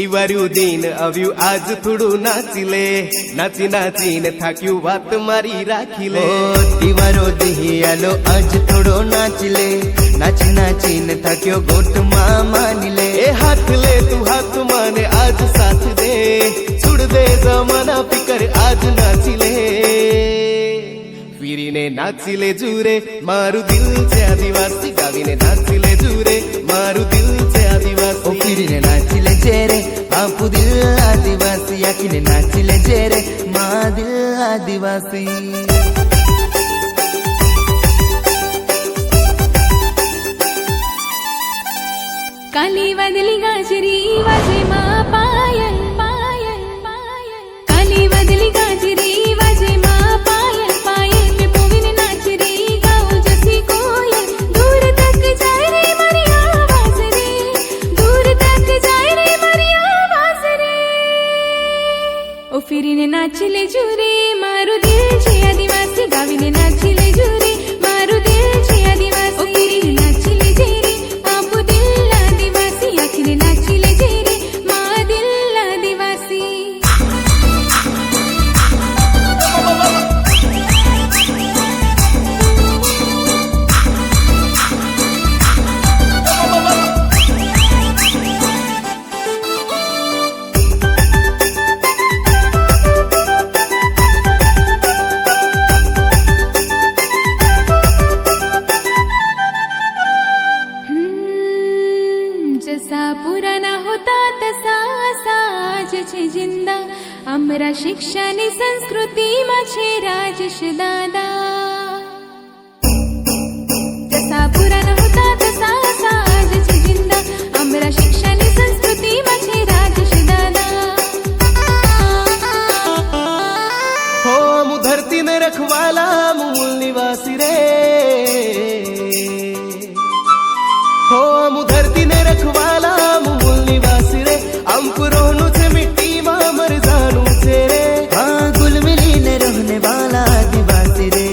तिवारू दिन अव्यू आज थोड़ू नाचिले नाची नाचीन थाक्यू बात मारी राखिले तिवारो दिही आलो आज थोड़ो नाचिले नाची नाचीन थाक्यो गोट मानिले ए हाथ ले तू हाथ माने आज साथ दे छुड़ दे जमाना फिकर आज नाचिले फिरीने नाचिले जुरे मारू दिल से आदिवासी गावीने नाचिले जुरे मारू दिल से आदिवासी फिरीने नाचिले जेरे आपू दिल आदिवासी याकिने नाचिले जेरे मा दिल आदिवासी काली वादली गाजरी वाजे मा पायल पायल पायल काली वादली गाजरी वाजे मा पायल पायल में पोविन नाच रे गाओ जैसी कोयल दूर तक जाए रे मरी आवाज रे दूर तक जाए रे मरी आवाज रे ओ फिरीने नाचले जुरे मारू दिल छे आदिवासी गावीने नाचले जुरे मारू दिल छे आदिवासी ओ फिरीने नाचले जेरे आपू दिल आदिवासी आखिरे नाचले जेरे मा दिल आदिवासी जसा पुराना होता तसा साज छे जिंदा अमरा शिक्षा ने संस्कृति मा छे राजेश दादा जसा पुराना होता तसा साज छे जिंदा अमरा शिक्षा ने संस्कृति मा छे राजेश दादा हो मु धरती ने रखवाला मूल निवासी रे हो मु धरती ने रखवाला मूल निवासी रे अंकुरोनु से मिट्टी मा मर जानू से रे हाँ गुल मिली ने रहने वाला आदिवासी रे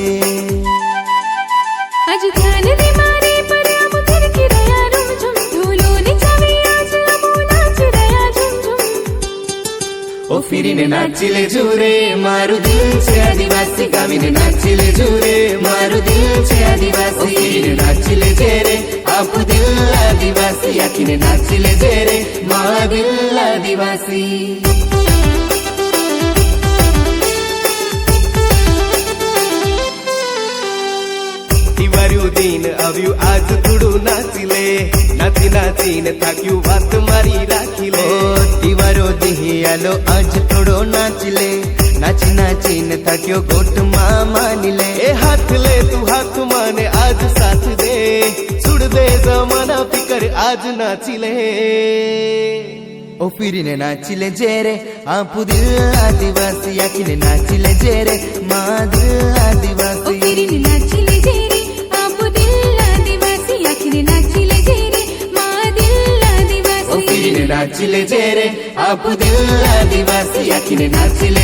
आज ध्यान दे मारे पर अब घर की रया रुम झुम धूलो ने छवे आज अबू नाच रया झुम झुम ओ फिरीने नाचिले जुरे मारू दिल से आदिवासी गावीने नाचिले जुरे मारू दिल से आदिवासी फिरीने नाचिले जेरे आपू दिल आदिवासी आखिने नाचिले जेरे मा दिल आदिवासी तिवारू दिन अव्यू आज थोड़ू नाचिले नाची नाचीन थाक्यू बात मारी राखिले तिवारो दिही आलो आज थोड़ो नाचिले नाची नाचीन थाक्यो गोट मानिले ए हाथ ले तू हाथ माने आज साथ दे छुड़ दे जमाना फिकर आज नाचिले ओ फिरीने नाचिले जेरे आपू दिल आदिवासी याकिने नाचिले जेरे मा दिल ओ आदिवासी फिरीने नाचले जेरे आपू दिल आदिवासी आखिरे नाचले जेरे मा दिल आदिवासी ओ फिरीने नाचिले जेरे आपू दिल आदिवासी आखिने नाचिले